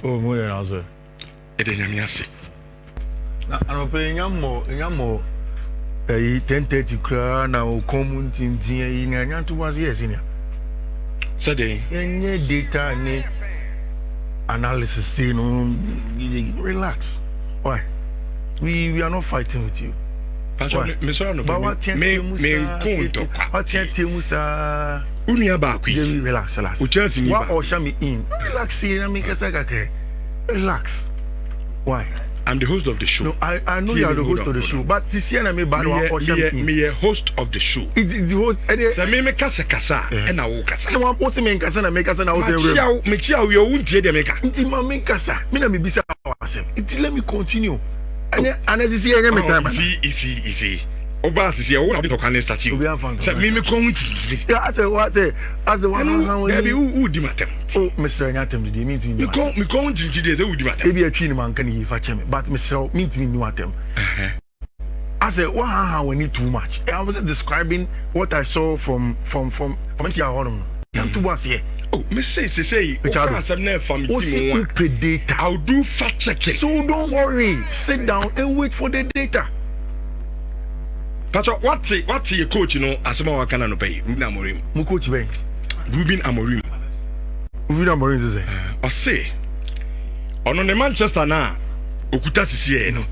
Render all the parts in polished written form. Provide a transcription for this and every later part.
Oh, more also. E de nyame ase. Na anopɛ nyamo 10:30 kra na o common tintin yi na nyanto was yes in ya. So dey Any data ni analysis you know relax. Why? We are not fighting with you. Pacho me so no But what me nkonto what musa unia ba ku yi relax. o chance ni ba What or shall me in? Relax na me kasa kakre. Relax. Why? I'm the host of the show. No, I know you are the host of the show, but this year me bad or shall me a host of the show. It's the host. So me kasa e na wo kasa. No one post me kasa na me kasa na wo say me chia we o untie de me ka. Nti ma me kasa. Me na me bisa asem. Nti let me continue. And as you see any time. Easy. Oba sisi e wo na be to kan start you. So me continue. Yeah, I say one how there be who di matem. Oh, Mr. Nyatem did mean to me. Me continue dey say who di matem. Maybe a twin man can he fa cheme, but Mr. mean to me new atem. I said, "What how we need too much." I was just describing what I saw from Sia Honum. Come to us here. Oh, me say, o can some na from team one. Data. I'll do fact checking. So don't worry. Sit down and wait for the data. Pacho, what's your coach, you know, asema wa kana no pay. Ruben Amorim. Mu coach ben. Ruben Amorim. Ruben Amorim is I say. Ono ne Manchester na okuta sisi e no.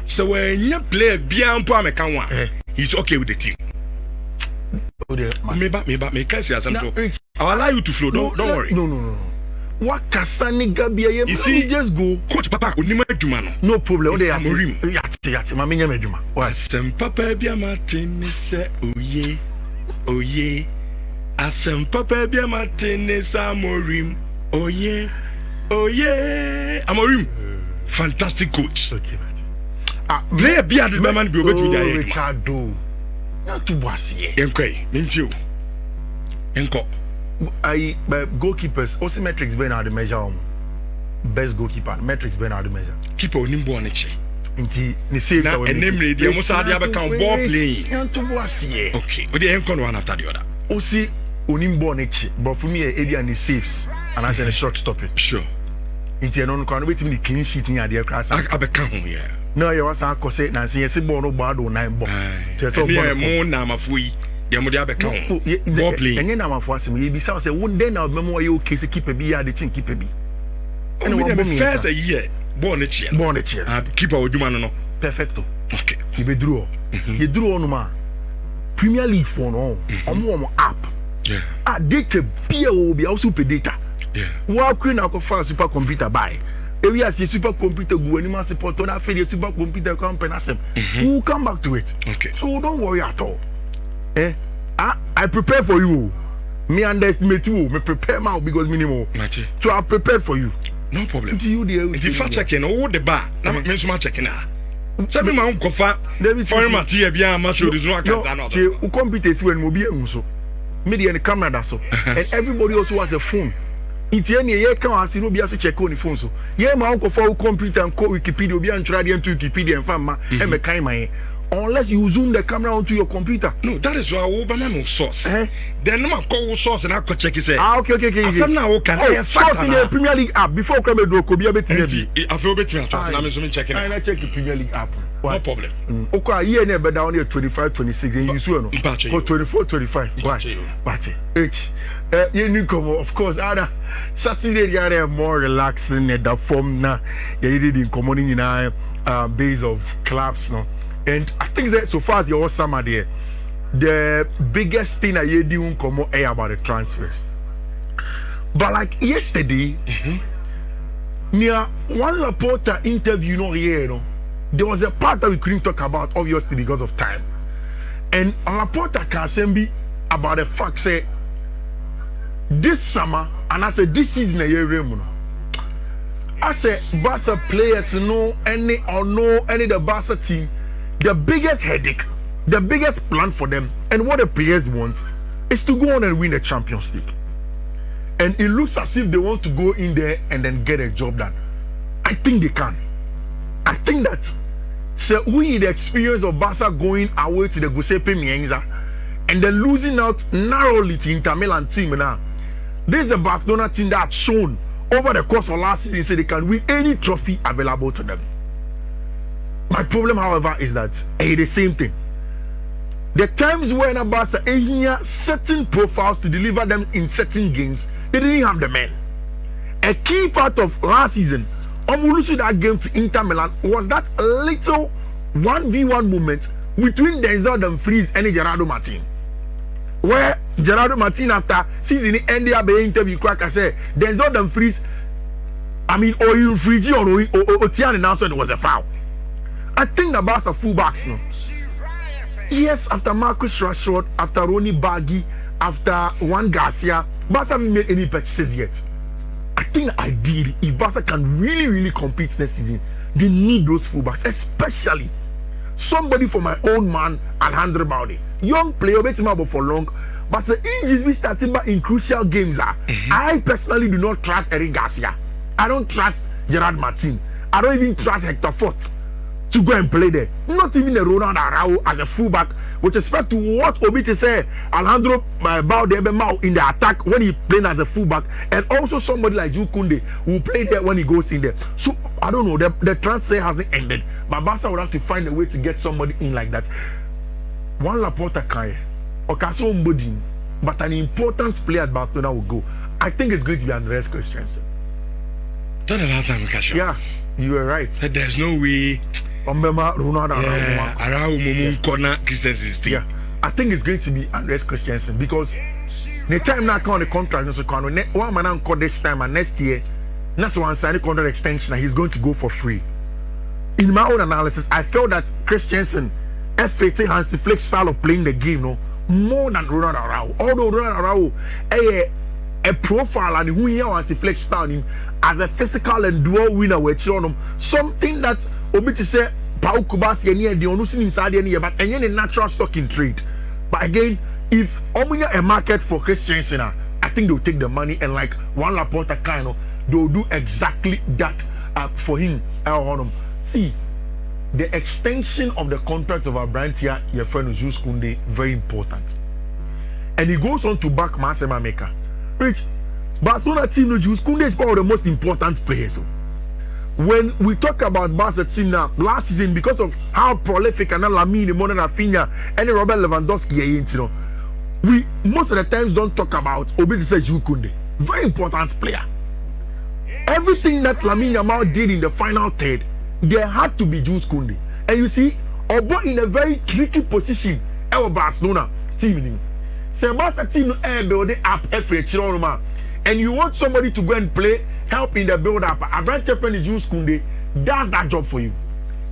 So when you play bia mpo ameka wa, he's okay with the team. Me can say something. I'll allow you to flow. Don't worry. No. What kasani gabia ye? You see, just go. Coach Papa, onima adwuma no. No problem. It's Amorim. Yati. Ma menya adwuma. Why? Asem Papa bia Martin say oye. Asem Papa bia Martin say Amorim. Oye. Amorim. Fantastic coach. Okay, player bia the man be obetumi dey. Richard do. Na to boss here. Mentio. Goalkeepers, also metrics been out the measure. Best goalkeeper, metrics been out the measure. Keeper onimbo oneche. Inti ni save na enemre dia mo sa dia be kan ball playing. Na to boss here. Okay, we dey enko one after the other. Osi onimbo oneche, but for me area ni saves and I say short stopping. Sure. Inti no kan wetin the clean sheet ni ade class. Abeka ho yeah. No, you was akose na say yesi ball no ball do 9 ball. Eni mo na mafuyi. Dia mo dia abeka ho. Ball playing. Enye na mafo asem ye bi say won den na memo ye okay say keeper bi ya de chin keeper bi. And we the first a year ball ne chia. Keeper oduma no. Perfecto. Okay. You be draw. You draw no ma. Premier League for no. Omo app. Yeah. Data bia o bia also pay data. Yeah. Wa kure na ko fa super computer buy. If you are super computer go anima support on after the super computer company asem. We'll come back to it. Okay. So don't worry at all. I prepare for you. Me underestimate you. Me prepare now because minimum. So I prepared for you. No problem. You there. If you fact checking, all the bar. Na me so checking na. Sabi ma unko fa. Foreign material bia ma show this one can not. You computers when mo bia unso. Me the camera that so. And everybody also has a phone. It's any year can ask no bia so check on the phone so. Ye ma unko fa computer and call Wikipedia obi an try dem to Wikipedia and find ma e me kan man. Unless you zoom the camera onto your computer. No, that is why we no source. Then no call source and I could check it. Okay. Some now can source in the Premier League app before come do ko be better. I feel better now. I'm zooming checking. I check the Premier League app. No problem. Okay, year never down here 25 26 and you swear no. For 24 25. Why? But you need come of course other Saturday they are more relaxing at the form na. You did in common in base of clubs no. And I think that so far as your summer there, the biggest thing I do come out about the transfers. But like yesterday, near one reporter interview there was a part that we couldn't talk about obviously because of time. And a reporter can say be about the fact say this summer and I said this season a year I said Barca players know any the Barca team. The biggest headache, the biggest plan for them, and what the players want is to go on and win the Champions League. And it looks as if they want to go in there and then get a job done. I think they can. I think that so we the experience of Barca going away to the Giuseppe Meazza and then losing out narrowly to Inter Milan team now. This is a Barcelona team that shown over the course of last season, say they can win any trophy available to them. My problem, however, is that the same thing. The times when Barca had certain profiles to deliver them in certain games, they didn't have the men. A key part of last season, losing that game to Inter Milan, was that little 1v1 moment between Denzel Dumfries and Gerardo Martin. Where Gerardo Martin, after season ended up the interview, I said, Denzel Dumfries, or you free or Tian announced it was a foul. I think the Barca fullbacks, no. Yes, after Marcus Rashford, after Ronnie Baggy, after Juan Garcia, Barca haven't made any purchases yet. I think ideally, if Barca can really compete next season, they need those fullbacks, especially somebody for my own man, Alejandro Balde. Young player, but for long. But the injuries we starting back in crucial games are. I personally do not trust Eric Garcia. I don't trust Gerard Martin. I don't even trust Hector Fort to go and play there. Not even a Ronald Araujo as a fullback. With respect to what Obi to say, Alejandro Balde in the attack when he playing as a fullback, and also somebody like Jules Koundé who play there when he goes in there. So I don't know. The transfer hasn't ended, but Barca would have to find a way to get somebody in like that. One Laporta Kai or somebody, but an important player at Barcelona will go. I think it's going to be Andreas Christensen. Don't the last time we catch you. Yeah, you were right. Said there's no way. Yeah, I think it's going to be Andreas Christensen because the time now on the contract, one man call this time and next year, that's one signing contract extension, and he's going to go for free. In my own analysis, I felt that Christensen FAT Hansi Flick style of playing the game, no, more than Ronald Araujo. Although Ronald Araujo, a profile and who here Hansi Flick style him as a physical and dual winner with Chilonum, something that Obi to say Pau Kubasi and the Onusin inside the year, but any natural stock in trade. But again, if Omunya a market for Christensen, I think they'll take the money and like one Laporta kind of they'll do exactly that for him. See, the extension of the contract of our brand here, your friend Jules Koundé, very important. And he goes on to back Masema Maker. Rich, Barcelona team, Jules Koundé is probably the most important players. When we talk about Barca team now, last season, because of how prolific and Lamine, Mona Rafinha, and Robert Lewandowski, we most of the times don't talk about Obi Jules Koundé. Very important player. Everything that Lamine Yamal did in the final third, there had to be Jules Koundé. And you see, Obo in a very tricky position, our Barcelona team. So Barca team building up every Chiroma. And you want somebody to go and play, help in the build up. A branch friend Jules Koundé does that job for you.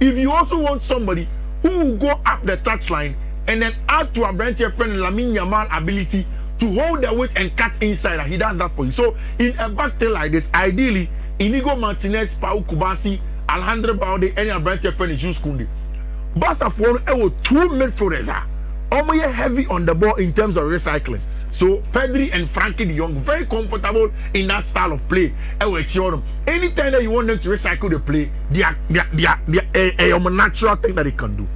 If you also want somebody who will go up the touchline and then add to a branch friend Lamine Yamal ability to hold the weight and cut inside, he does that for you. So in a back tail like this, ideally, Inigo Martinez, Pau Kubasi, Alejandro Balde, and a branch friend Jules Koundé. Barca for two midfielders are heavy on the ball in terms of recycling. So Pedri and Frankie de Jong very comfortable in that style of play. Anytime that you want them to recycle the play, they are a natural thing that they can do.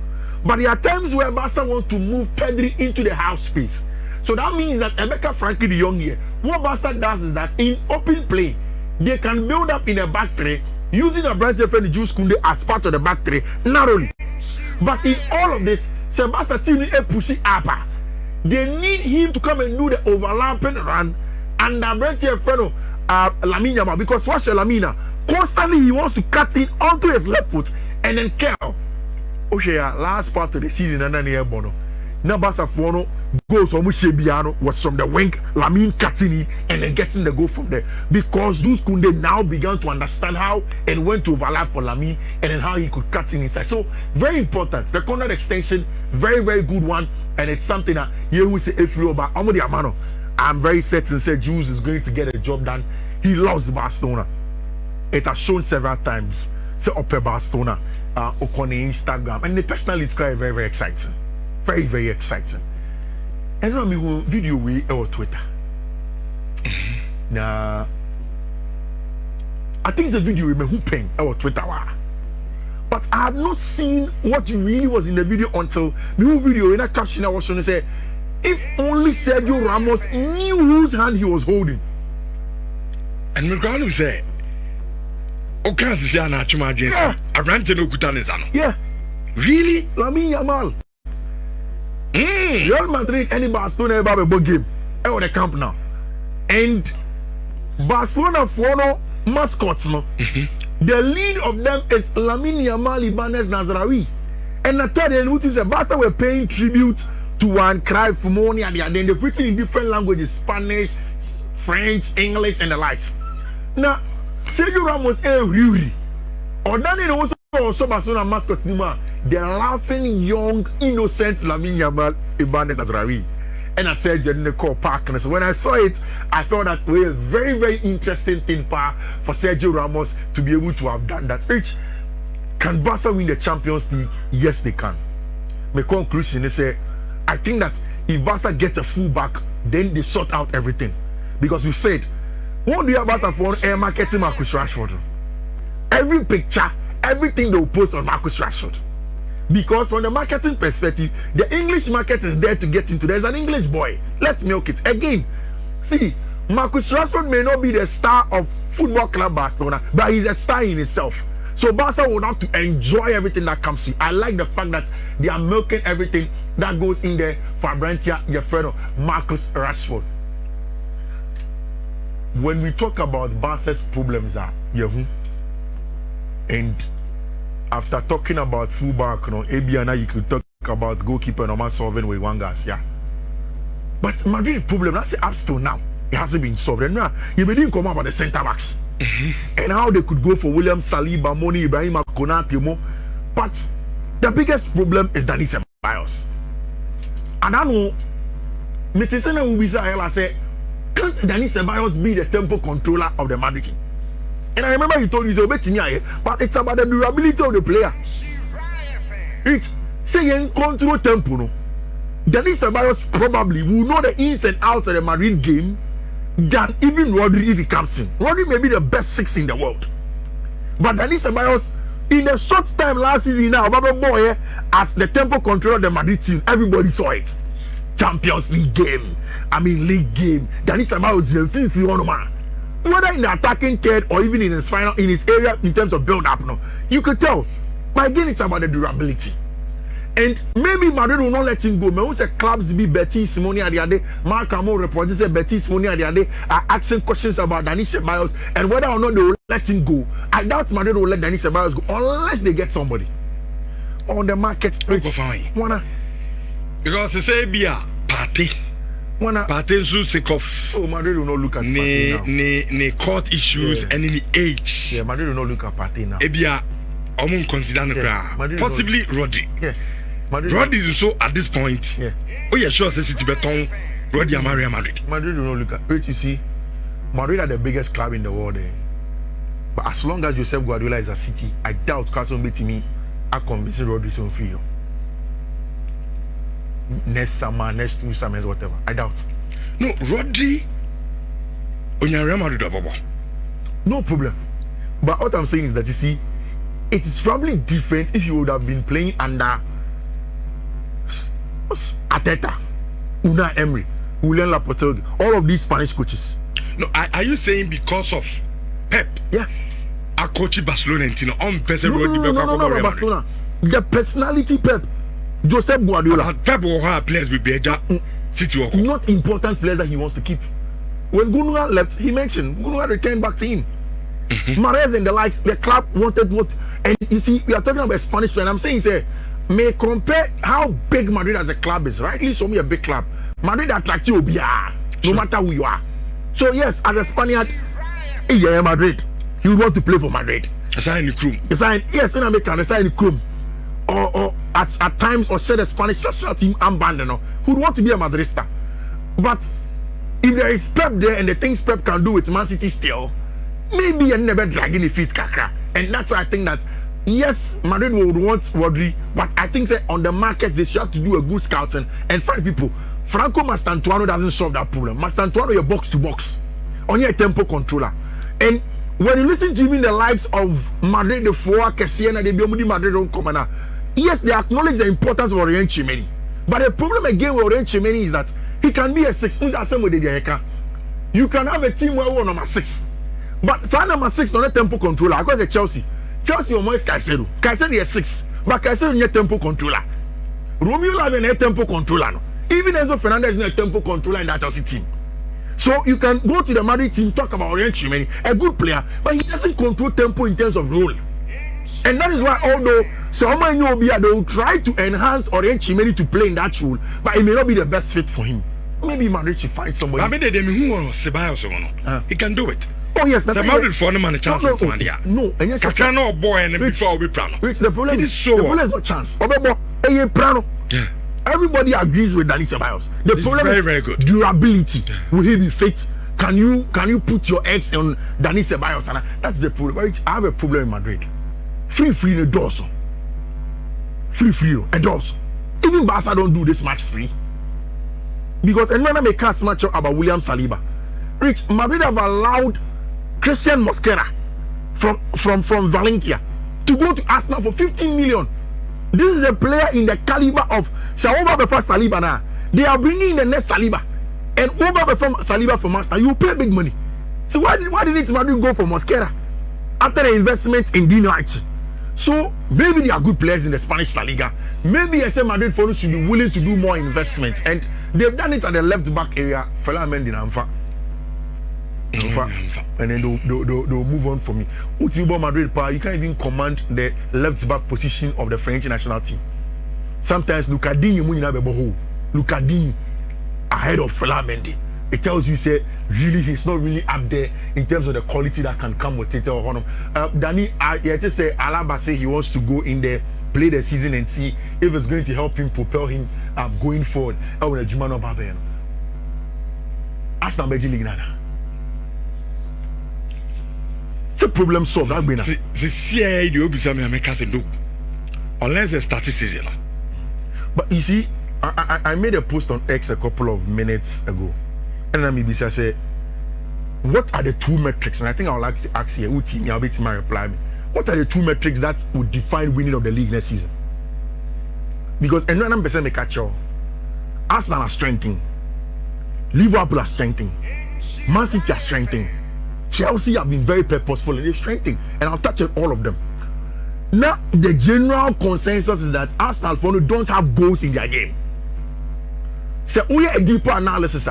But there are times where Barca want to move Pedri into the half space. So that means that Emeka Frankie de Jong here, what Barca does is that in open play, they can build up in a back three using a branch friend Jules Koundé as part of the back three narrowly. But in all of this, Barca team is pushing up. They need him to come and do the overlapping run and the branch friend Lamine Yamal, because watch Lamina constantly he wants to cut in onto his left foot and then curl. Last part of the season and then here Bono. Now Barca goes from Shebiano was from the wing, Lamine cutting it and then getting the goal from there. Because those Koundé now began to understand how and when to overlap for Lamine and then how he could cut in inside. So very important. The contract extension, very, very good one. And it's something that you will say if you about Amano. I'm very certain say Jules is going to get a job done. He loves Barcelona. It has shown several times. Say up Barcelona on Instagram. And personally it's quite very, very exciting. Very, very exciting. And I mean video we or Twitter. Now I think it's a video we who paying or Twitter. But I have not seen what really was in the video until the whole video in that caption I was trying to say, if only Sergio Ramos knew whose hand he was holding. And Mugano say, "O can't see an achuma against a ranch no Kutanizano." Yeah. Really? Lamine Yamal. Real Madrid, any Barcelona ever have a big game. On the camp now. And Barcelona for no mascots, no. The lead of them is Lamine Yamal Ibanez Nazarawi. And the third, and notice that Barca were paying tribute to one cry for money and then they're written in different languages, Spanish, French, English, and the likes. Now, Sergio Ramos really. Or then it also Barcelona mascot the laughing young innocent Lamine Yamal Ibanez Nazarawi. And I said Nicole Park. And so when I saw it, I thought that was a very, very interesting thing for Sergio Ramos to be able to have done that. Can Barca win the Champions League? Yes, they can. My conclusion is I think that if Barca gets a fullback, then they sort out everything. Because we said, what do you have Barca for air marketing Marcus Rashford? Every picture, everything they will post on Marcus Rashford. Because from the marketing perspective, the English market is there to get into. There's an English boy. Let's milk it. Again, see, Marcus Rashford may not be the star of Football Club Barcelona, but he's a star in itself. So Barca will have to enjoy everything that comes to you. I like the fact that they are milking everything that goes in there for Brantia, your friend, Marcus Rashford. When we talk about Barca's problems and after talking about fullback, Abiana, you could talk about goalkeeper normal solving with one guys, yeah. But Madrid's problem, that's up till now, it hasn't been solved. And now you didn't come about the centre backs. And how they could go for William Saliba, Moni, Ibrahima, Konate, but the biggest problem is Dani Ceballos. And I know, Metisena will be I say, can't Dani Ceballos be the tempo controller of the Madrid team? And I remember he told you, but it's about the durability of the player. It's saying control tempo. No? Dani Ceballos probably will know the ins and outs of the Madrid game than even Rodri if he comes in. Rodri may be the best 6 in the world. But Dani Ceballos, in a short time last season now, boy, as the tempo controller of the Madrid team, everybody saw it. Champions League game. League game. Dani Ceballos is the man. Whether in the attacking third or even in his final, in his area in terms of build-up, you could tell. But again, it's about the durability. And maybe Madrid will not let him go. But when clubs be Betis, Simone Adiade, Mark Amo reports say Betis, Simone Adiade are asking questions about Dani Ceballos and whether or not they will let him go. I doubt Madrid will let Dani Ceballos go unless they get somebody on the market. Because they say be a party. Party so sick of. Oh, Madrid will not look at party now. Ne court issues and in the age. Yeah, Madrid will not look at party now. Ebia, consider possibly Rodri. Yeah. Rodri is so at this point. Yeah. Oh yeah, sure. Say City Beton, Rodri and Real Madrid. Madrid will not look at. Wait, you see, Madrid are the biggest club in the world. But as long as Josep Guardiola is a City, I doubt Carson Betimi are convincing Rodri so free. Next summer, next 2 summers, whatever. I doubt. No, Rodri on your Real Madrid above. No problem. But what I'm saying is that you see, it is probably different if you would have been playing under Arteta, Unai Emery, Julian Lopetegui, all of these Spanish coaches. No, are you saying because of Pep? Yeah. A coach Barcelona and on no, Barcelona. The personality Pep, Josep Guardiola. Pep will have players with better City. Not important players that he wants to keep. When Gundogan left, he mentioned Gundogan returned back to him. Mahrez and the likes, the club wanted what, and you see, we are talking about Spanish player. I'm saying, may compare how big Madrid as a club is. Rightly, so me a big club. Madrid attracts you, no matter who you are. So yes, as a Spaniard, yeah, Madrid, you would want to play for Madrid. Assign the crew. Yes, in America, assign the crew. Or at times, or share the Spanish national team armband, who would want to be a Madrista. But if there is Pep there and the things Pep can do with Man City still, maybe you're never dragging the feet, Kaka. And that's why I think that, yes, Madrid would want Rodri, but I think that on the market, they should have to do a good scouting and find people. Franco Mastantuano doesn't solve that problem. Mastantuano, you're box to box. On your tempo controller. And when you listen to even the likes of Madrid, the Four, Kessiena, the Biomudi Madrid, yes, they acknowledge the importance of Orient Chimeni. But the problem again with Orient Chimeni is that he can be a 6. You can have a team where we're number 6. But fan number 6 on a tempo controller. I got the Chelsea almost Caicedo. Caicedo is 6, but Caicedo is a tempo controller. Romeo Lavin is a tempo controller. No? Even Enzo Fernandez is a tempo controller in that Chelsea team. So you can go to the Madrid team, talk about Oriente, a good player, but he doesn't control tempo in terms of role. And that is why, although someone they will try to enhance Oriente to play in that role, but it may not be the best fit for him. Maybe Madrid should find somebody. I mean, they he can do it. Oh yes, that's Madrid for him and a chance. No, and yes, Kakano boy and before we plan. Which the problem is so. The problem is not chance. Prano. Yeah. Everybody agrees with Dani Ceballos. The problem very, is very good. Durability. Yeah. Will he be fit? Can you put your eggs on Dani Ceballos? And that's the problem. I have a problem in Madrid. Free in a doors. Free a doors. Even Barca don't do this much free. Because anyone may cast much about William Saliba. Rich, Madrid have allowed Christian Mosquera from Valencia to go to Arsenal for 15 million. This is a player in the caliber of Saoba before Saliba now. They are bringing in the next Saliba. And over before Saliba from Arsenal, you pay big money. So why did Madrid go for Mosquera after the investment in Dino Archie? So maybe they are good players in the Spanish La Liga. Maybe SM Madrid for should be willing to do more investments. And they've done it at the left back area. Fela Mendy Namfa. And then they'll move on for me. Utibo Madrid power, you can't even command the left back position of the French national team. Sometimes Lucadini ahead of Fela Mendy. It tells you say really he's not really up there in terms of the quality that can come with it. Danny, I just say Alaba say he wants to go in there, play the season and see if it's going to help him propel him going forward. Arsenal Belgian League nana. It's a problem solved. That's been the CIA the Obisami Americans do unless they start the season. But you see, I made a post on X a couple of minutes ago, and then maybe I said, what are the 2 metrics? And I think I would like to ask you, I'll be to my reply. What are the 2 metrics that would define winning of the league next season? Because another person may catch you. Arsenal are strengthening, Liverpool are strengthening, Man City are strengthening, Chelsea have been very purposeful and they're strengthening, and I'll touch on all of them. Now, the general consensus is that Arsenal don't have goals in their game. So, we are a deeper analysis.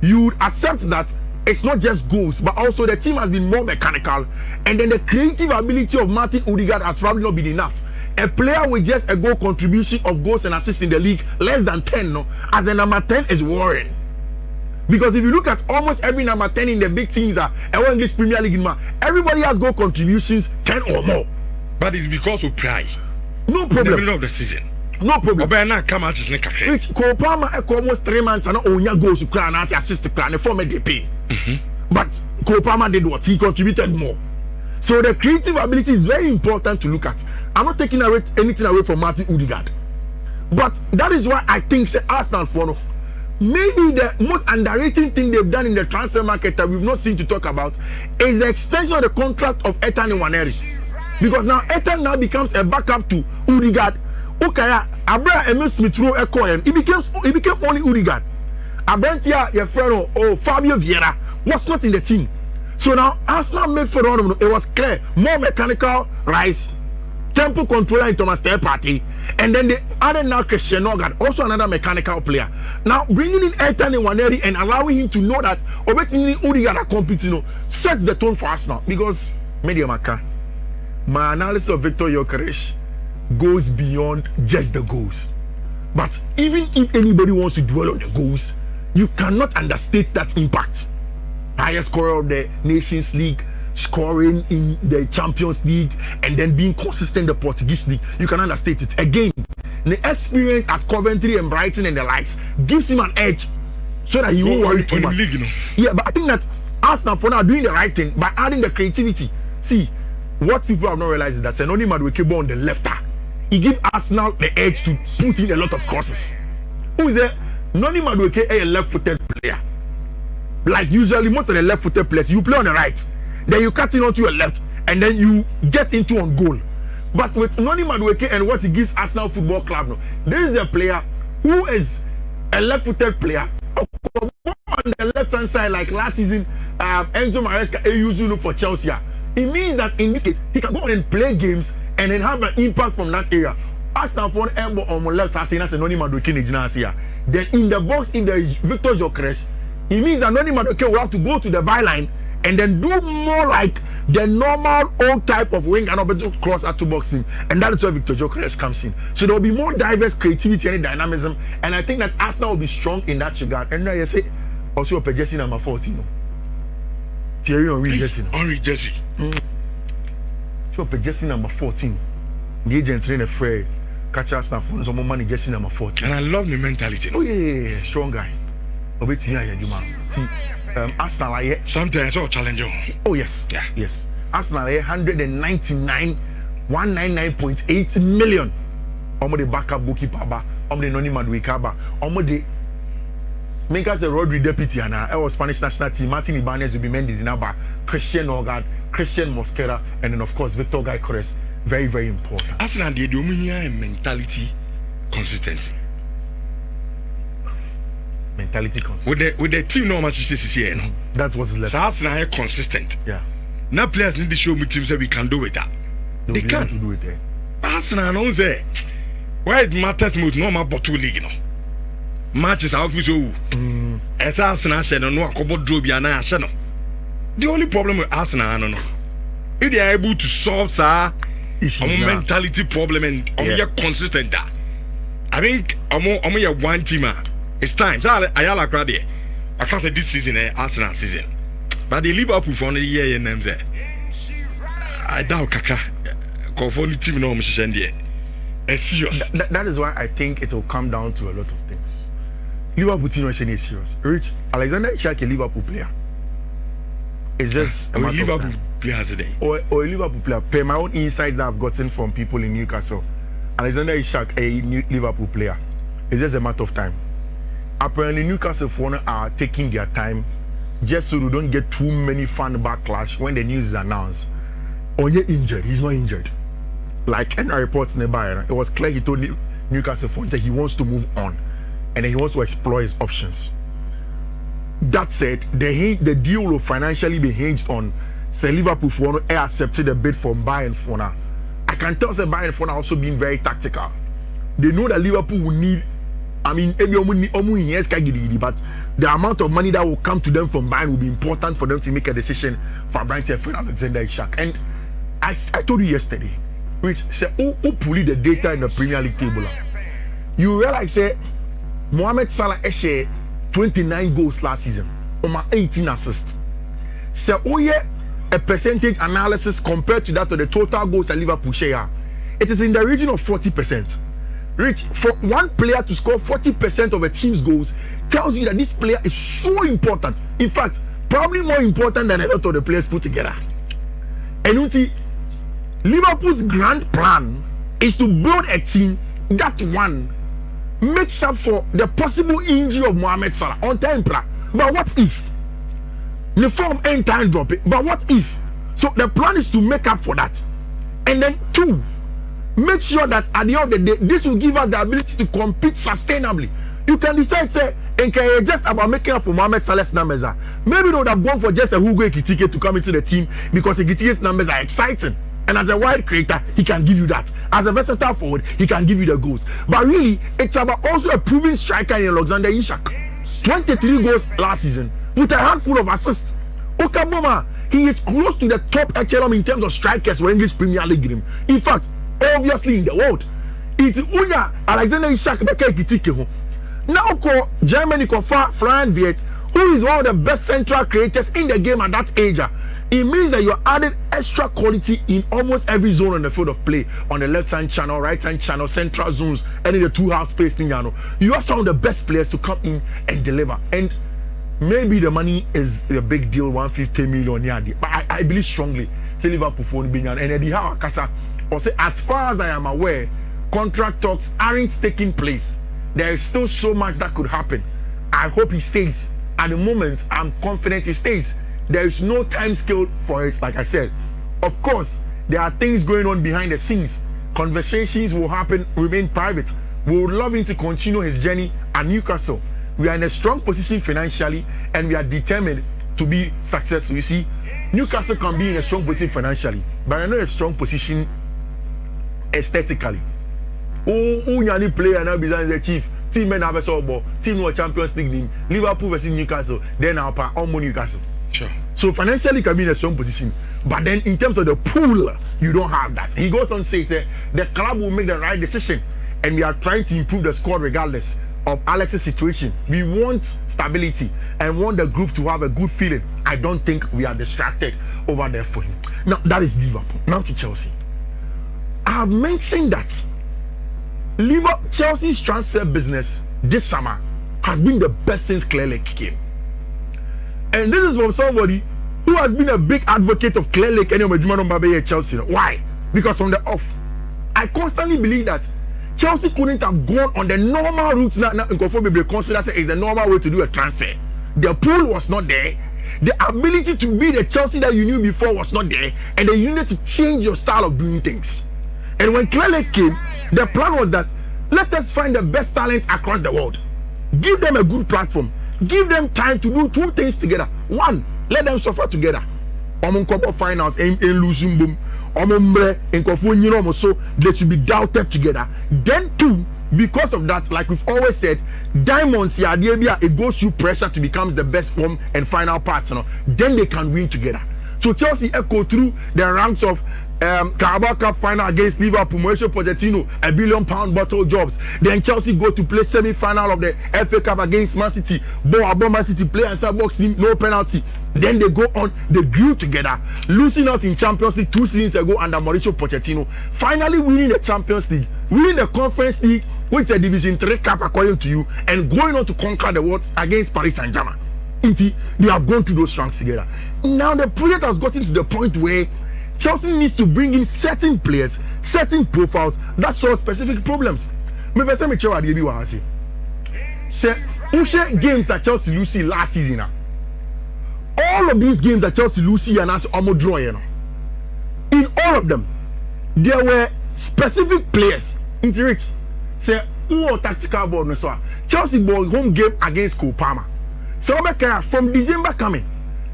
You would accept that it's not just goals, but also the team has been more mechanical, and then the creative ability of Martin Odegaard has probably not been enough. A player with just a goal contribution of goals and assists in the league, less than 10, no, as a number 10 is worrying. Because if you look at almost every number 10 in the big teams, English Premier League, everybody has goal contributions 10 or more. But it's because of pride. No problem. In the middle of the season. No problem. Come out just like a Which Kopama almost 3 months and only goes to crown as assist to crown for me they pay. But Kopama did what? He contributed more. So the creative ability is very important to look at. I'm not taking anything away from Martin Odegaard. But that is why I think Arsenal follow. Maybe the most underrated thing they've done in the transfer market that we've not seen to talk about is the extension of the contract of Ethan Nwaneri. Because now Ethan now becomes a backup to Odegaard. Okay, Abra Emil Smith Rowe Ekoyen. He became only Odegaard. Abentia, your friend, Fabio Vieira was not in the team. So now Arsenal made for all it was clear, more mechanical rise, tempo controller in Thomas Teh Party, and then they added now Christian Nogard, also another mechanical player. Now bringing in Ethan Nwaneri and allowing him to know that Obetini Odegaard are competing, sets the tone for Arsenal. Because Media Maka, my analysis of Victor Gyökeres goes beyond just the goals. But even if anybody wants to dwell on the goals, you cannot understate that impact. Highest scorer of the Nations League, scoring in the Champions League, and then being consistent in the Portuguese League, you can understate it. Again, the experience at Coventry and Brighton and the likes gives him an edge so that he won't worry too much. Yeah, but I think that Arsenal for now are doing the right thing by adding the creativity. See, what people have not realized is that Senoni Madueke on the left, he gives Arsenal the edge to put in a lot of crosses. Who is it? Noni Madueke is a left-footed player. Like usually most of the left-footed players, you play on the right, then you cut in onto your left, and then you get into on goal. But with Noni Madueke and what he gives Arsenal Football Club now, this is a player who is a left-footed player. On the left-hand side, like last season, Enzo Maresca using for Chelsea. It means that in this case, he can go on and play games and then have an impact from that area. Arsenal for an elbow on my left, I say that's Noni Madueke Nijinasia. Then in the box, if there is Victor Gyökeres, it means that Noni Madueke will have to go to the byline and then do more like the normal old type of wing and open cross out to boxing, and that is where Victor Gyökeres comes in. So there will be more diverse creativity and dynamism, and I think that Arsenal will be strong in that regard. And now you say also a jersey number 14. Thierry Henry jersey. Henry jersey. So jersey number 14. The agent in a fair catch Arsenal for some money jersey number 14. And I love the mentality. Oh yeah, strong guy. See, Arsenal are sometimes all challenging. Oh yes, yeah, yes. Arsenal are 199.8 million. Omo the backup goalkeeper ba, omo the Noni Madueke ba, omo the make us a Rodri deputy and our Spanish national team. Martin Ibanez will be mended in number. Christian Norgard, Christian Mosquera, and then of course Victor Gyökeres. Very, very important. Arsenal the dominant mentality, consistency. Mentality consistent. With the team no much is here, no. That's what's left. So Arsenal are consistent. Yeah. Now players need to show me teams that we can do with that. They can do it. Arsenal knows that. Why it matters most normal bottle league, you know. Matches are official. As Arsenal said, no, the only problem with Arsenal, I don't know. If they are able to solve our mentality problem and are consistent, I think I'm one team. It's time. So I can't say this season, Arsenal season. But the Liverpool for the year and them there. I doubt Kaka. Conformity team no it's serious. That is why I think it will come down to a lot of things. Liverpool team is serious. Rich Alexander Isak, a Liverpool player. It's just a Liverpool player today. Or a Liverpool player. Per my own insight that I've gotten from people in Newcastle, Alexander Isak, a Liverpool player. It's just a matter of time. Apparently Newcastle are taking their time just so they don't get too many fan backlash when the news is announced. Onye injured, he's not injured. Like any reports in the Bayern, it was clear he told Newcastle that he wants to move on and then he wants to explore his options. That said, the deal will financially be hinged on say Liverpool for accepted a bid from Bayern for now. I can tell say Bayern for now also being very tactical. They know that Liverpool will need, but the amount of money that will come to them from Bayern will be important for them to make a decision for Brighton and Alexander Isak. And I told you yesterday, which say who pull the data in the Premier League table. You realize say Mohamed Salah had 29 goals last season, 18 assists. So a percentage analysis compared to that of the total goals that Liverpool share, it is in the region of 40%. Rich, for one player to score 40% of a team's goals tells you that this player is so important. In fact, probably more important than a lot of the players put together. And you see, Liverpool's grand plan is to build a team that one makes up for the possible injury of Mohamed Salah on time. But what if? The form ain't time drop it. But what if? So the plan is to make up for that. And then two, make sure that at the end of the day, this will give us the ability to compete sustainably. You can decide, say, and just about making up for Mohamed Salah's numbers. Maybe they would have gone for just a Hugo Ekitike to come into the team because Ekitike's numbers are exciting. And as a wide creator, he can give you that. As a versatile forward, he can give you the goals. But really, it's about also a proven striker in Alexander Isak. 23 goals last season with a handful of assists. Okaboma, he is close to the top echelon in terms of strikers for English Premier League game. In fact, obviously in the world. It's Unya Alexander Isak Beka Ekitike. Now call Germany for Florian Wirtz, who is one of the best central creators in the game at that age. It means that you're adding extra quality in almost every zone on the field of play. On the left-hand channel, right-hand channel, central zones, and in the two-half space thing, you have some of the best players to come in and deliver. And maybe the money is a big deal, 150 million. But I believe strongly, say Liverpool for being and Eddie Howe, or say as far as I am aware, contract talks aren't taking place. There is still so much that could happen. I hope he stays. At the moment, I'm confident he stays. There is no time scale for it, like I said. Of course, there are things going on behind the scenes. Conversations will happen, remain private. We would love him to continue his journey at Newcastle. We are in a strong position financially, and we are determined to be successful. You see, Newcastle can be in a strong position financially, but I know a strong position aesthetically. Any player now becomes the chief. Team men have a ball. Team no Champions League team. Liverpool versus Newcastle. Then our part all Newcastle. Sure. So financially can be in a strong position, but then in terms of the pool, you don't have that. He goes on to say the club will make the right decision, and we are trying to improve the squad regardless of Alex's situation. We want stability and want the group to have a good feeling. I don't think we are distracted over there for him. Now that is Liverpool. Now to Chelsea. I have mentioned that Chelsea's transfer business this summer has been the best since Clearlake came. And this is from somebody who has been a big advocate of Clearlake and Chelsea. Why? Because from the off, I constantly believe that Chelsea couldn't have gone on the normal route now consider it's the normal way to do a transfer. The pool was not there. The ability to be the Chelsea that you knew before was not there, and then you needed to change your style of doing things. And when Clearlake came, the plan was that let us find the best talents across the world, give them a good platform, give them time to do two things together. One, let them suffer together. Finals in losing boom. So they should be doubted together. Then two, because of that, like we've always said, diamonds here, it goes through pressure to become the best form and final partner. Then they can win together. So Chelsea echo through the ranks of Carabao Cup final against Liverpool, Mauricio Pochettino, £1 billion bottle jobs. Then Chelsea go to play semi-final of the FA Cup against Man City. Man City play inside box team, no penalty. Then they go on, they grew together, losing out in Champions League 2 seasons ago under Mauricio Pochettino. Finally winning the Champions League, winning the Conference League, which is a Division 3 Cup according to you, and going on to conquer the world against Paris Saint-Germain. They have gone through those ranks together. Now the project has gotten to the point where Chelsea needs to bring in certain players, certain profiles that solve specific problems. Maybe some say games that Chelsea lose last season. All of these games that Chelsea lose and as almost draw, in all of them, there were specific players into it. Say, who tactical ball no so Chelsea ball home game against Kopama. So from December coming,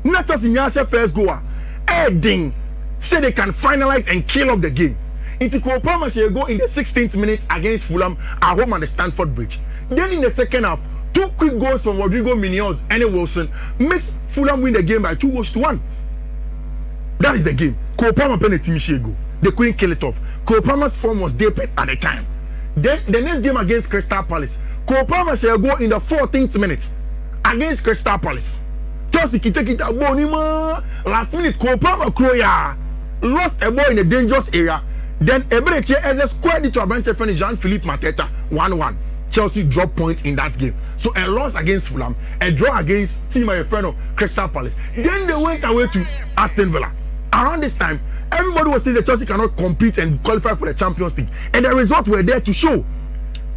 not just in Yasha first goal, Edding say they can finalize and kill off the game. Into Kopama shall go in the 16th minute against Fulham at home on the Stamford Bridge. Then in the second half, 2 quick goals from Rodrigo Munoz and Wilson makes Fulham win the game by 2-1. That is the game. Kopama penalty go. They couldn't kill it off. Kopama's form was dependent at the time. Then the next game against Crystal Palace, Kopama shall go in the 14th minute against Crystal Palace. Chelsea kita bonima last minute Kopama Kroya lost a ball in a dangerous area. Then Ebreche as a squared it to a bench friend Jean-Philippe Mateta 1-1. Chelsea dropped points in that game. So a loss against Fulham, a draw against Team Efreno, Crystal Palace. Then they went away to Aston Villa. Around this time, everybody was saying that Chelsea cannot compete and qualify for the Champions League. And the results were there to show.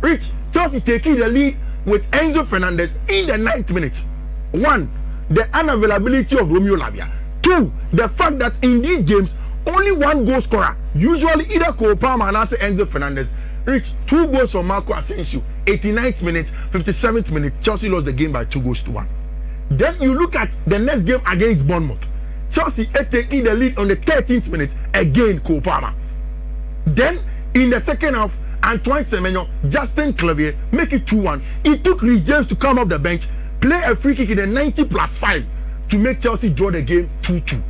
Rich, Chelsea taking the lead with Enzo Fernandez in the 9th minute. 1, the unavailability of Romeo Lavia. 2, the fact that in these games, only one goal scorer, usually either Cole Palmer and Enzo Fernandez, reached 2 goals from Marco Asensio. 89th minute, 57th minute, Chelsea lost the game by 2-1. Then you look at the next game against Bournemouth. Chelsea taking the lead on the 13th minute, again Cole Palmer. Then in the second half, Antoine Semenyo, Justin Clavier make it 2-1. It took Reece James to come off the bench, play a free kick in the 90+5 to make Chelsea draw the game 2-2.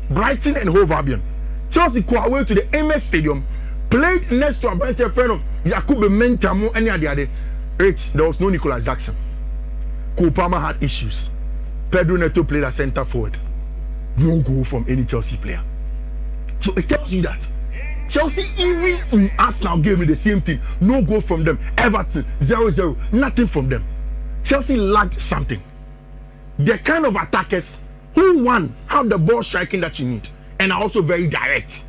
Brighton and Hove Albion. Chelsea go away to the Amex Stadium, played next to a bench friend of Jakub Mentamu and the Rich, there was no Nicolas Jackson. Kopama had issues. Pedro Neto played as centre forward. No goal from any Chelsea player. So it tells you that Chelsea, even in Arsenal, gave me the same thing. No goal from them. Everton 0-0, nothing from them. Chelsea lacked something. The kind of attackers who, one, have the ball striking that you need and are also very direct.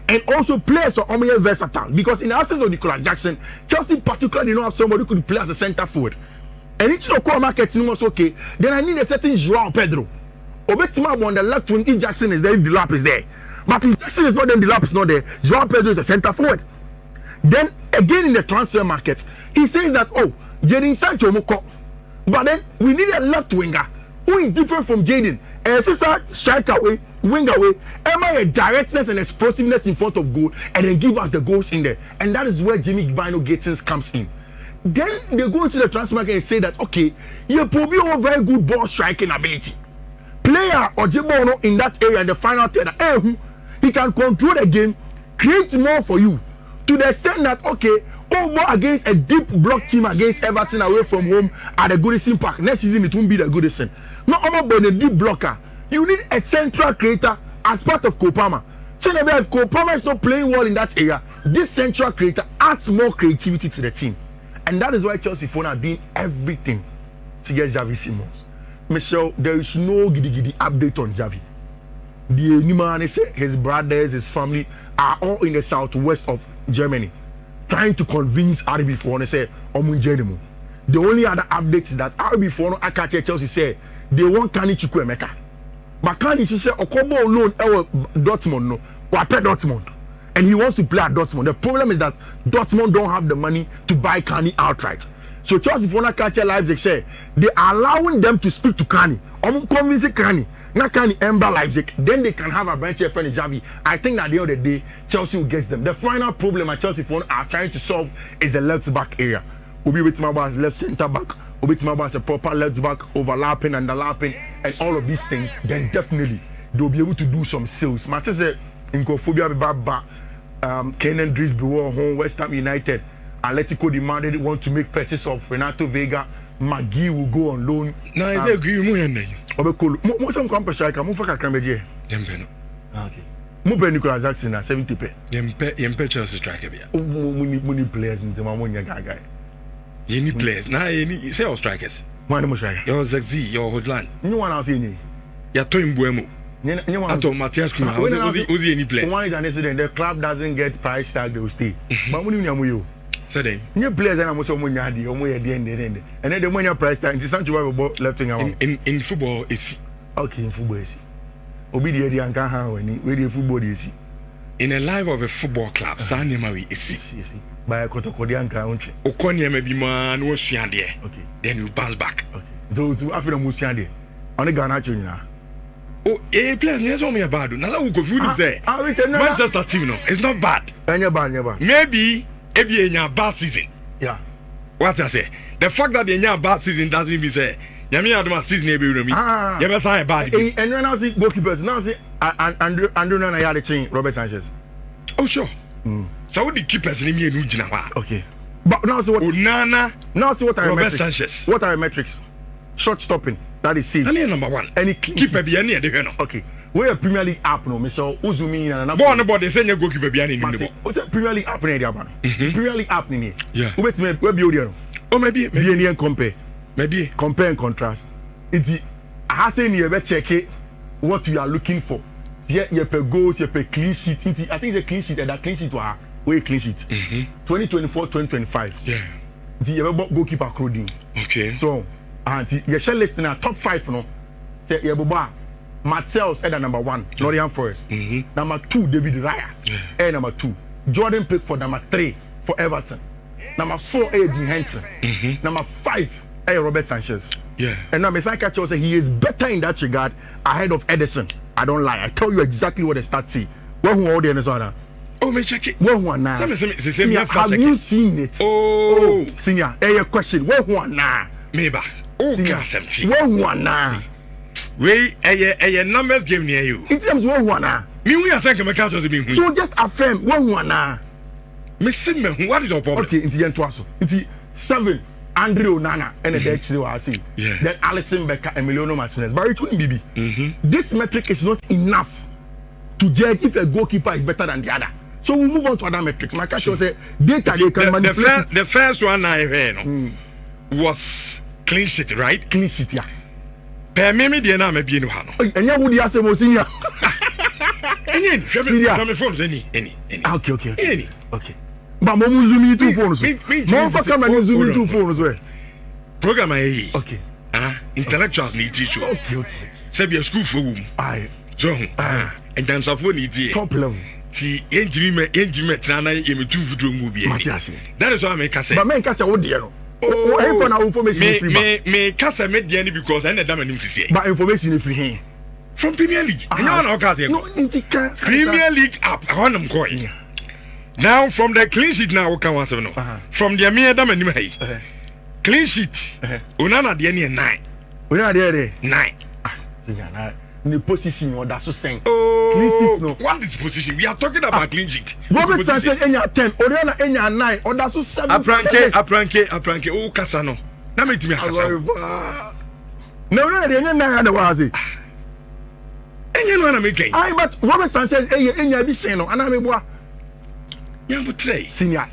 And also players are almost versatile, because in the absence of Nicolas Jackson, Chelsea particularly did not have somebody who could play as a centre forward. And it's no core market was okay. Then I need a certain João Pedro. Obetima on the left wing, if Jackson is there, if the lap is there. But if Jackson is not there, the lap is not there. João Pedro is a centre forward. Then again in the transfer market, he says that Jadon Sancho Moko. But then we need a left winger who is different from Jaden. Sister striker away, wing away. Emma a directness and explosiveness in front of goal, and then give us the goals in there. And that is where Jimmy Bino-Gatins comes in. Then they go into the transfer market and say that okay, you probably have a very good ball striking ability. Player or Jibono in that area in the final third, he can control the game, create more for you to the extent that okay, over against a deep block team against Everton away from home at the Goodison Park. Next season it won't be the Goodison. Not only about the deep blocker, you need a central creator as part of Kopama. So if Kopama is not playing well in that area, this central creator adds more creativity to the team. And that is why Chelsea Fona are doing everything to get Xavi Simons. Michelle, there is no giddy update on Xavi. The Nimane say his brothers, his family are all in the southwest of Germany, trying to convince RB Fona say Omunjenimu. The only other update is that RB Fona Akache Chelsea say they want Kani Chukwuemeka. But Kani say Okobo alone Dortmund no, Wape Dortmund. And he wants to play at Dortmund. The problem is that Dortmund don't have the money to buy Kani outright. So Chelsea Fona Akache Leipzig say they are allowing them to speak to Kani. Convincing Kani. Not Kani Ember Leipzig. Then they can have a branch friend Xavi. I think that at the end of the day, Chelsea will get them. The final problem at Chelsea Fona are trying to solve is the left back area. Obi Wittmaba left centre back. Obi Wittmaba is a proper left back, overlapping and underlapping, and all of these things. Then definitely they'll be able to do some sales. Matter say in Kophobia Baba. Kenan Dries Bewar home, West Ham United. Atletico demanded want to make purchase of Renato Vega. Magui will go on loan. No, I agree with you. Mo some company striker, mo faka Krambeje. Yempe. Okay. Mo be Nicolas Jackson na 70 pe. Yempe Chelsea striker bia. Mo need players in the mo nya guy. You need players. Na you need say all strikers. One mo striker. Your Zexi, your Hodland. You want to see ni? Ya to Mbuemo. Ato Matthias Kuna, who's any place? One is an incident. The club doesn't get price tag, they will stay. But when you so then, new players and I'm so money at the end, and then the money price tag. It's not you have left in football. It's okay in football. Is obedient and can't have any radio football. Is in a life of a football club. Sani Maui is by a Kotokodian country. Okonia maybe man was there. Okay, then you bounce back. Okay, so to Africa Musiande on the Ghana now. Oh, players near so me about. Now we go food say. Manchester team no, it's not bad. Maybe in your bad season. Yeah. What I say? The fact that in your bad season doesn't mean say. Yami had season every room. You ever say bad? And when I see goalkeepers, now see Andrew Nana had a chain. Robert Sanchez. Oh sure. So what the keepers in me and Ujina? Okay. But now see what? Nana. Now see what are Robert metrics? Sanchez. What are metrics? Short stopping. That is C. Any number one. Any keeper be any the no. Okay. We are Premier League app no. Michelle Uzumi and born about the same goalkeeper be any no. What's a Premier League app in the app? Premier League app ni. Yeah. We be audio. Oh maybe any compare. Maybe compare and contrast. It's I have seen you ever check what you are looking for. Yeah, you per goals, you per clean sheet. I think it's a clean sheet and that clean sheet was way clean sheet. 2024, 2025. Yeah. You ever goalkeeper clothing. Okay. So and you shall listen at top 5 no. Say Yeboba, Marcel said number 1, Nottingham Forest. Number 2, David Raya. And number 2, Jordan Pickford. Number 3 for Everton. Number 4, Adrian Henson. Number 5, Robert Sanchez. Yeah. And now Messiah Catcher say he is better in that regard ahead of Edison. I don't lie. I tell you exactly what the stats say. Who are the others? Oh, me check it. Who are now? Senior, have you seen it? Oh, senior. Your question. Who are now? Maybe. Oh, Kasem. Who are now? We a numbers game near you. In terms of one now. Me we are saying my count to be. So just affirm one now. Miss me, what is your problem? Okay, into the Twaso. Into 7. Andrew Nana and the Dexter I see. Yeah. Then Alisson Becker, Emiliano Martinez. But it wouldn't be. This metric is not enough to judge if a goalkeeper is better than the other. So we move on to other metrics. My catch say data they can manipulate. The first one I heard was clean sheet, right? Clean sheet, yeah. Per me the na me bi no ha no. And you would say mo senior. Any, me phones any. Okay. Any. Okay. But mo zoom 2 phones. Mo fa camera zoom 2 phones we. Program I. Okay. Intellectuals need teach you. Okay. Say be school for whom. Aye. So, and dance of one need top level. Ti enjimi trana e me tu fudu mu bi. Matias. That is why I make say. But make say what dey no. for now information free. Me kasa me dia ni because I never nim sisi. But information free here. From Premier League. You know how kasa. No, Premier League app. I want them going. Now from the clean sheet now can one seven no. From the me da nim hey. Clean sheet. Onana dia ni 9. Onana dia 9. The position or that's so saying. Clean sheet no. What is position? We are talking about clean sheet. Robert Sanchez enya 10, Oriana enya 9, or that's so 7. Apranke. Oh kasa no. Na me timi kasa. No, they enya 9 and was it. Enya no na me kai. But Robert Sanchez enya bi sen no, ana me boa. Yeah, but today, senior,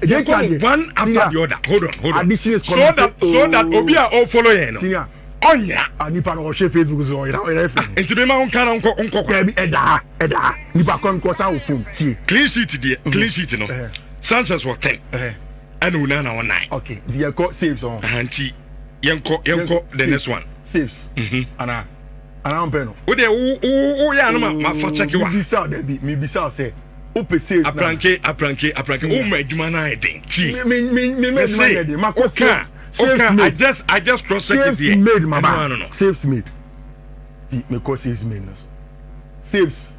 one after the other. Hold on. So that Obia all follow you. Senior. Onya. Nipa no share Facebook so you know. Into be ma unka eda. Nipa kon ko sa phone tie. Clean sheet there. Clean sheet no. Sanchez was 10. And Onana was 9. Okay. The call saves on. Anti yenko the next one. Saves. Ana am peno. O de o ya no ma fa check you. Me bisa say Ope saves. Apranke. O ma adwuma na eden. Ti. Me eden. Okay. I just cross check it here. Saves made, mama. No. Saves made. Me call saves made. No. Saves.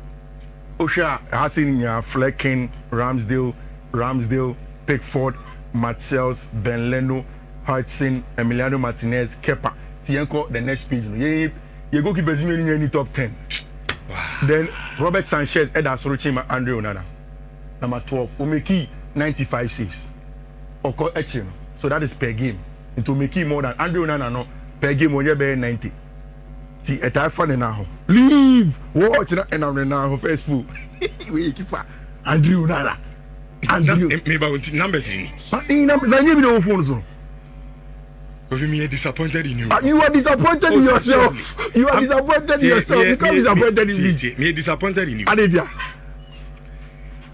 Osha Hassinia, Flecking, Ramsdale, Pickford, Marcels, Ben Leno, Hudson, Emiliano Martinez, Kepa. Tienko, the next page. You go keep any top 10. Wow. Then Robert Sanchez, Eda Sorochima, Andre Onana. Number 12, Umeki, 95 saves. Oko Echino. So that is per game. It will make more than Andre Onana no per game when you be 90. See, a type fan now. Leave! Watch na and I'm now Facebook. We keep Andre Onana. Maybe about numbers in. But in numbers, I need no phones. Me disappointed in you. You are disappointed in yourself. You are disappointed in yourself. You can't be disappointed in me. Me disappointed in you. Adedia.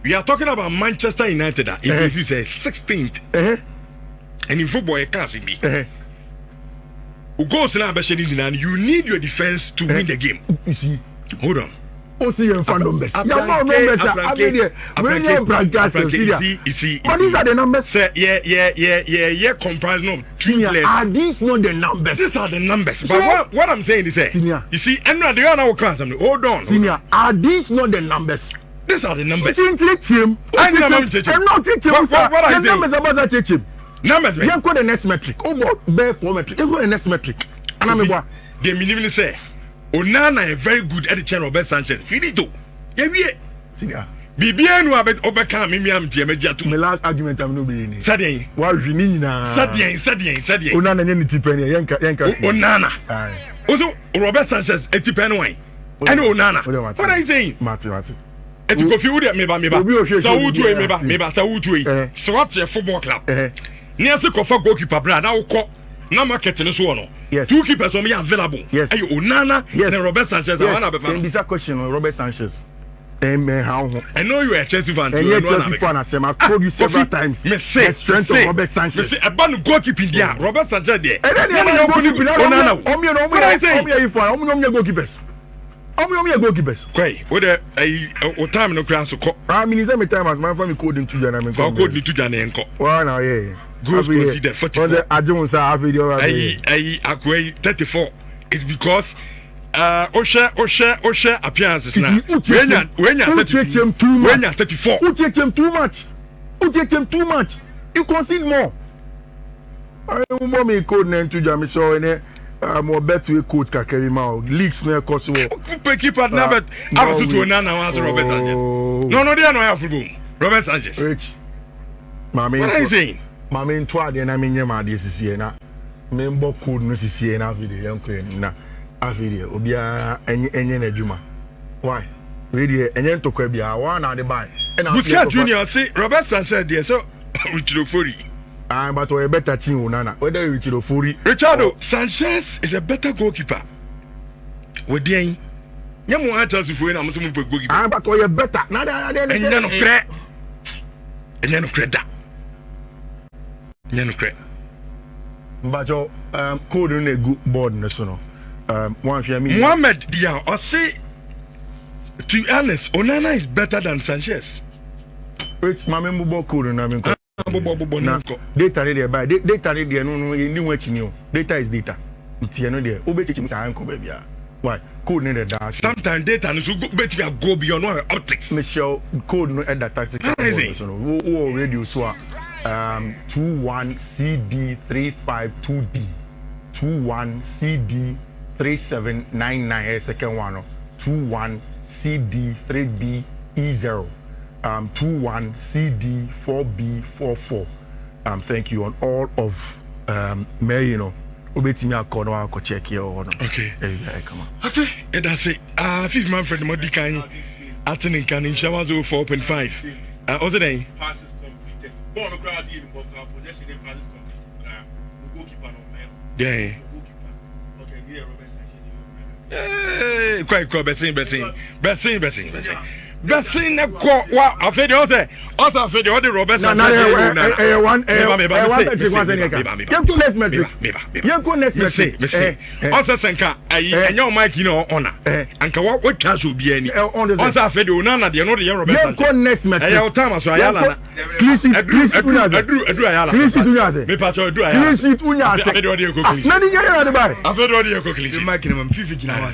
We are talking about Manchester United. This is a 16th. And in football, it can't be. Who goes now, you need your defense to win the game. You see. Hold on. Oh, see your fan numbers. You see. But these are the numbers. Yeah. Comparison of two players. Are these not the numbers? These are the numbers. But what I'm saying is, Senior. You see, and now they are now constantly. Hold on. Senior, are these not the numbers? These are the numbers. I'm not teaching. What are you saying? The numbers are about to teach him. Numbers, man. You go the next metric. Oh, but bare 4 metric. You go the next metric. And I'm about. They minimally say, Onana is very good at the channel of Robert Sanchez. Finito. Yeah. Senior. BBN will be overcome me. I'm Tiameja. My last argument, I'm no being. Sadian. Why you need now? Sadian. Onana, any tipeni. Yanka. Onana. Also, Robert Sanchez, a tipeni. And Onana. What are you saying? Martin. If you go feel that, maybe. Saúde. So what's your football club? Near the Kofa goalkeeper, brother. Now, no market in this one. Yes. 2 keepers on me available. Yes. Are you Onana? Yes. And Robert Sanchez. Yes. And this question on Robert Sanchez. How? I know you are a Chelsea fan. And yet, Chelsea fan. I've told you several times. Me say the strength of Robert Sanchez. Me say about goalkeeping there. Robert Sanchez there. And then you goalkeeping. Goalkeepers. Goalkeepers. Okay. What time no class to call? I mean, is every time as my family code into Jana. Code me to Jana and call. Well, now, yeah. Goals considered 44. I don't say a video. I 34. It's because Osha appearances now. When you're 34. Who take him too much? You concede more. I remember me code name to Jami so in more bet we coach carry ma leaks na cause wo keeper na bet absolute Onana was Robert Sanchez. No they no have football. Robert Sanchez. Rich. Mama, what are you saying? Mama into ade na me nyama ade sisi na me mbo code no sisi na video yanko na video obia enye na adwuma. Why? Radio enye ntokwa bia wa na ade buy. Busquets Junior say Robert Sanchez there so Richard Ofori. But we're better team Onana. Whether Richard Ofori. Richardo Sanchez is a better goalkeeper. We dey. Nyamu chance for na musu mpe goalkeeper. But we're better. Enye no credit. But your code on a good board no so no. One for me. Mohamed Dia or say to be honest, Onana is better than Sanchez. Rich, my member code on data dey buy data dey no ni wachi ni o data is data ntie no dey obechichi mu san ko ba bia why code no dey da sometimes data no so bet be go beyond optics Michelle code no at that tactical so no o radio so 21CD352D 21CD3799 second one 21CD3BE0 21CD4B44 thank you on all of me you know obetimi akọ na akọ check here or no okay come on ate e da say fifth man Fred Modikan atene kan in Shama 4.5 also then passes completed ball no cross even ball possession in passes completed goalkeeper no man yeah okay here Robert quite Bessin Bessin na ko wa afede o say afede o de Robert one next metric also senka enyo mic you know honor anka wa twa so bia ni also afede o na de no de Robert next metric o time so ayala na please ayala me pa cho ayala please afede o de ko cliché na ni nyere na ba afede o de ko cliché mic ni mam fifi gina wan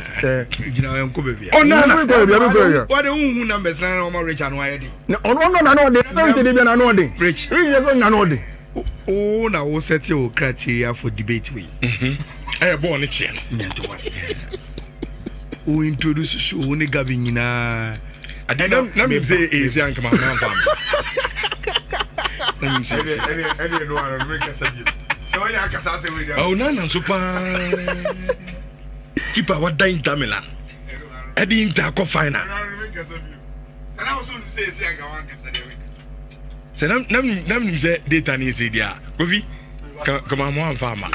gina en ko be bia ona na what the numbers na no more rich and why dey no na no dey so we dey bia na no dey rich na no dey oh na wo set your criteria for debate we born ni che no o introduce show ni gabi nyina na me say easy and come on fam na me say any no one make us sabi so ya kasa say we dey oh na so pa keeper what dying Tamila Eddie Inter co final say nam say data ni say dia Kofi come on farmer